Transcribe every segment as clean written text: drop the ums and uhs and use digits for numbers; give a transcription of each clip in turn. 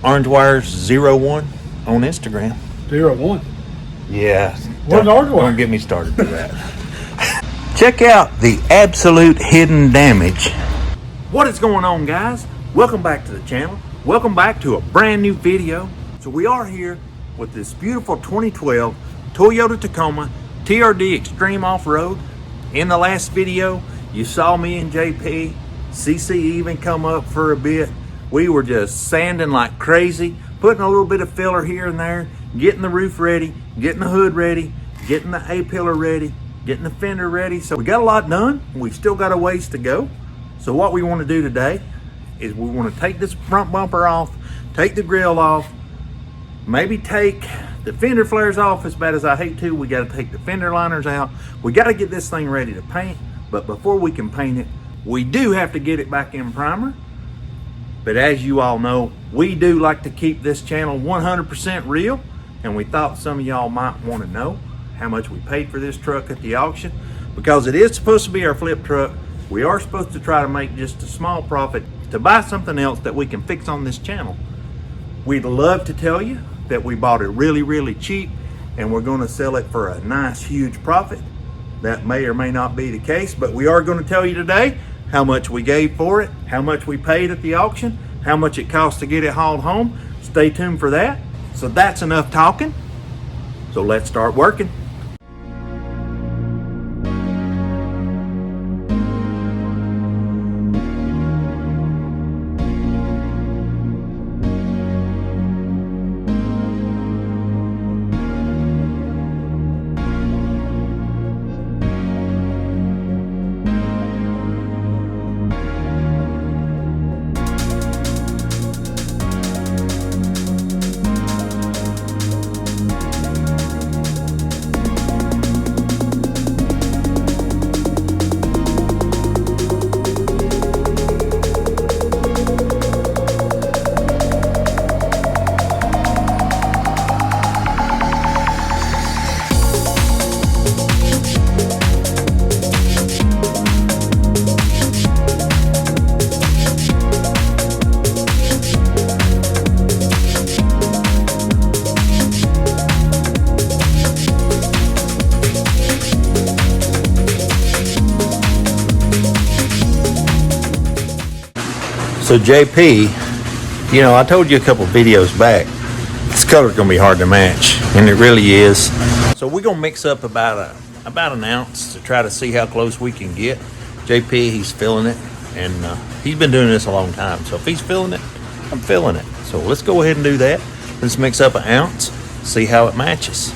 OrangeWires01 on Instagram. 01. Yeah. What's orange wire? Don't get me started with that. Check out the absolute hidden damage. What is going on, guys? Welcome back to the channel. Welcome back to a brand new video. So we are here with this beautiful 2012 Toyota Tacoma TRD Extreme Off-Road. In the last video, you saw me and JP, CC even come up for a bit. We were just sanding like crazy, putting a little bit of filler here and there, getting the roof ready, getting the hood ready, getting the A-pillar ready, getting the fender ready. So we got a lot done. We still got a ways to go. So what we want to do today is we want to take this front bumper off, take the grill off, maybe take the fender flares off. As bad as I hate to, we got to take the fender liners out. We got to get this thing ready to paint. But before we can paint it, we do have to get it back in primer. But as you all know, we do like to keep this channel 100% real. And we thought some of y'all might want to know how much we paid for this truck at the auction. Because it is supposed to be our flip truck. We are supposed to try to make just a small profit to buy something else that we can fix on this channel. We'd love to tell you that we bought it really, really cheap and we're going to sell it for a nice, huge profit. That may or may not be the case, but we are going to tell you today how much we gave for it, how much we paid at the auction, how much it cost to get it hauled home. Stay tuned for that. So that's enough talking. So let's start working. So JP, you know, I told you a couple videos back, this color's gonna be hard to match, and it really is. So we're gonna mix up about an ounce to try to see how close we can get. JP, he's feeling it, and he's been doing this a long time. So if he's feeling it, I'm feeling it. So let's go ahead and do that. Let's mix up an ounce, see how it matches.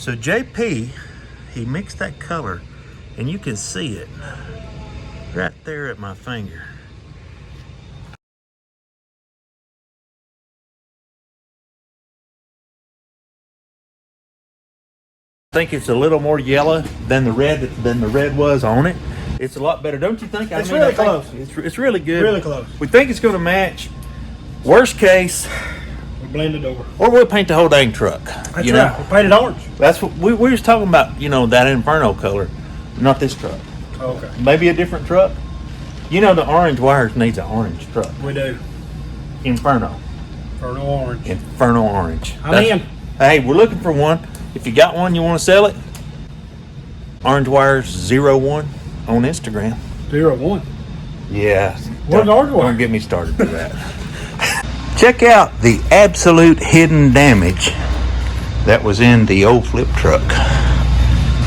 So JP, he mixed that color, and you can see it right there at my finger. I think it's a little more yellow than the red was on it. It's a lot better, don't you think? It's really close. It's really good. Really close. We think it's going to match. Worst case, We blend it over. or we'll paint the whole dang truck. That's right. We painted orange. That's what we was talking about. You know, that Inferno color, not this truck. Okay. Maybe a different truck. You know, the orange wires needs an orange truck. We do. Inferno. Inferno orange. Inferno orange. I'm in. Hey, we're looking for one. If you got one, you want to sell it. Orange Wires 01 on Instagram. 01. Yeah. Where's Orange Wire? Don't get me started for that. Check out the absolute hidden damage that was in the old flip truck.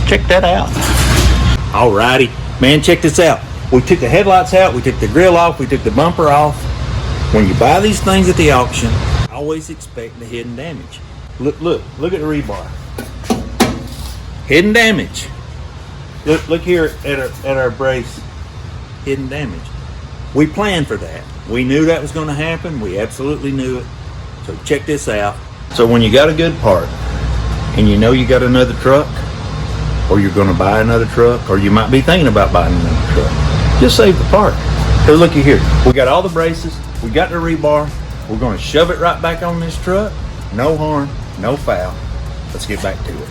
Check that out. Alrighty, man, check this out. We took the headlights out, we took the grill off, we took the bumper off. When you buy these things at the auction, always expect the hidden damage. Look at the rebar. Hidden damage. Look here at our brace. Hidden damage. We planned for that. We knew that was going to happen. We absolutely knew it. So check this out. So when you got a good part and you know you got another truck, or you're going to buy another truck, or you might be thinking about buying another truck, just save the part. Because looky here, we got all the braces, we got the rebar, we're going to shove it right back on this truck. No harm, no foul. Let's get back to it.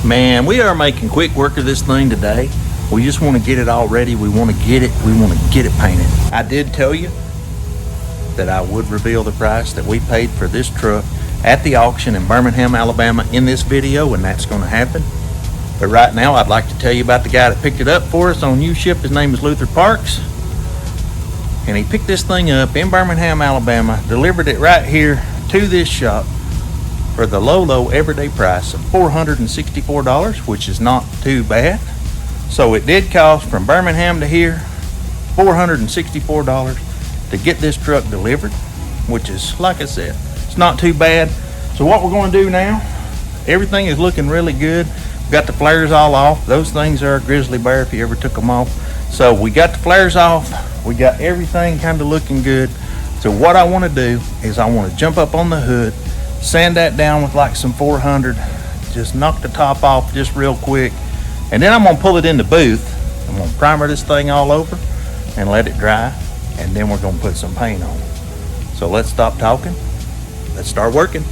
Man, we are making quick work of this thing today. We just want to get it all ready. We want to get it painted. I did tell you that I would reveal the price that we paid for this truck at the auction in Birmingham, Alabama in this video, and that's going to happen. But right now, I'd like to tell you about the guy that picked it up for us on U-Ship. His name is Luther Parks. And he picked this thing up in Birmingham, Alabama, delivered it right here to this shop for the low everyday price of $464, which is not too bad. So it did cost from Birmingham to here $464 to get this truck delivered, which is, like I said, it's not too bad. So what we're going to do now, everything is looking really good. We got the flares all off. Those things are a grizzly bear if you ever took them off. So we got the flares off. We got everything kind of looking good. So what I want to do is I want to jump up on the hood, sand that down with like some 400, just knock the top off just real quick, and then I'm going to pull it in the booth. I'm going to primer this thing all over and let it dry, and then we're going to put some paint on. So let's stop talking. Let's start working.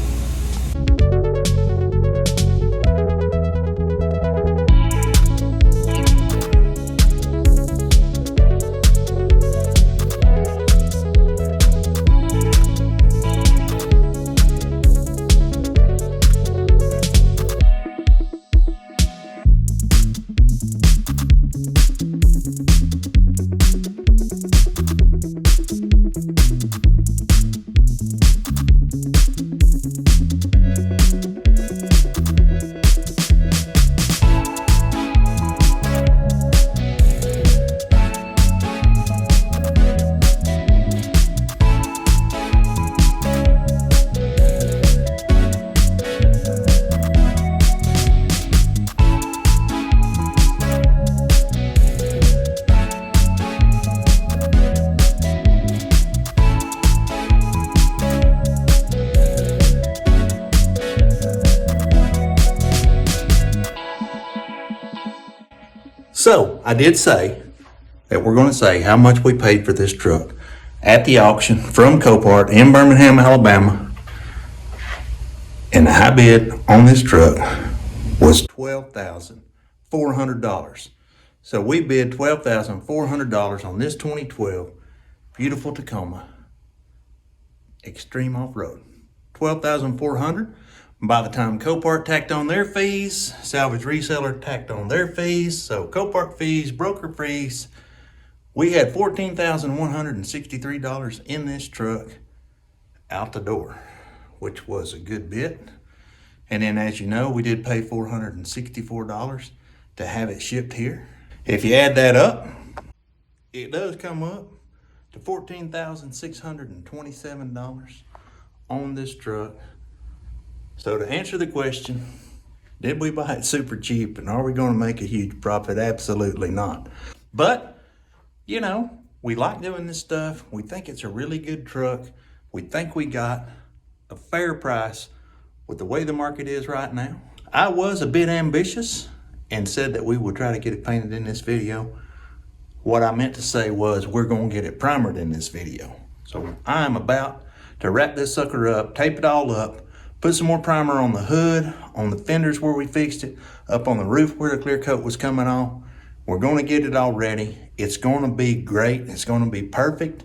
So I did say that we're going to say how much we paid for this truck at the auction from Copart in Birmingham, Alabama. And the high bid on this truck was $12,400. So we bid $12,400 on this 2012 beautiful Tacoma Extreme Off-Road. $12,400. By the time Copart tacked on their fees, Salvage Reseller tacked on their fees, so Copart fees, broker fees, we had $14,163 in this truck out the door, which was a good bit. And then, as you know, we did pay $464 to have it shipped here. If you add that up, it does come up to $14,627 on this truck. So to answer the question, did we buy it super cheap and are we going to make a huge profit? Absolutely not. But, you know, we like doing this stuff. We think it's a really good truck. We think we got a fair price with the way the market is right now. I was a bit ambitious and said that we would try to get it painted in this video. What I meant to say was we're going to get it primered in this video. So I'm about to wrap this sucker up, tape it all up, put some more primer on the hood, on the fenders where we fixed it, up on the roof where the clear coat was coming off. We're going to get it all ready. It's going to be great. It's going to be perfect.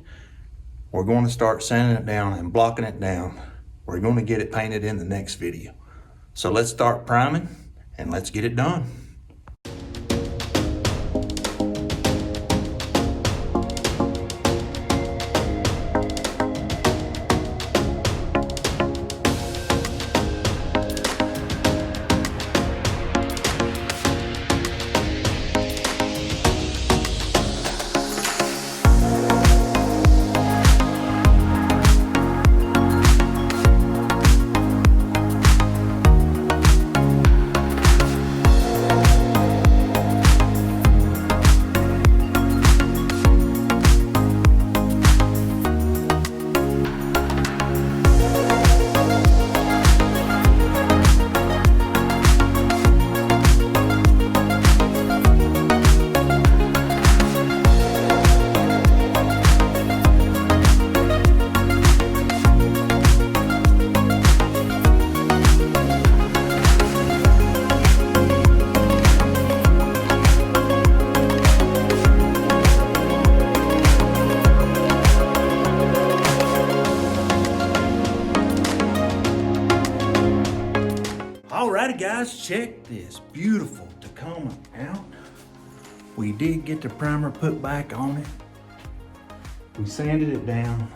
We're going to start sanding it down and blocking it down. We're going to get it painted in the next video. So let's start priming and let's get it done. Alrighty guys, check this beautiful Tacoma out. We did get the primer put back on it. We sanded it down.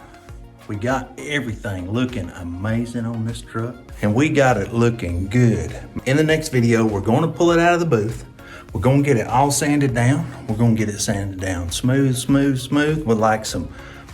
We got everything looking amazing on this truck. And we got it looking good. In the next video, we're going to pull it out of the booth. We're going to get it all sanded down. We're going to get it sanded down smooth, smooth, smooth with like some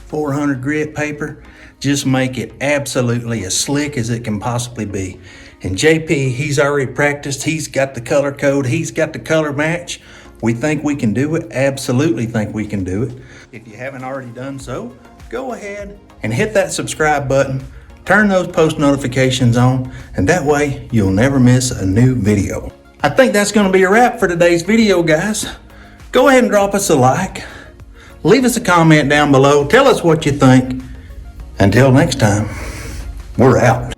400 grit paper. Just make it absolutely as slick as it can possibly be. And JP, he's already practiced. He's got the color code. He's got the color match. We think we can do it. Absolutely think we can do it. If you haven't already done so, go ahead and hit that subscribe button. Turn those post notifications on, and that way you'll never miss a new video. I think that's going to be a wrap for today's video, guys. Go ahead and drop us a like. Leave us a comment down below. Tell us what you think. Until next time, we're out.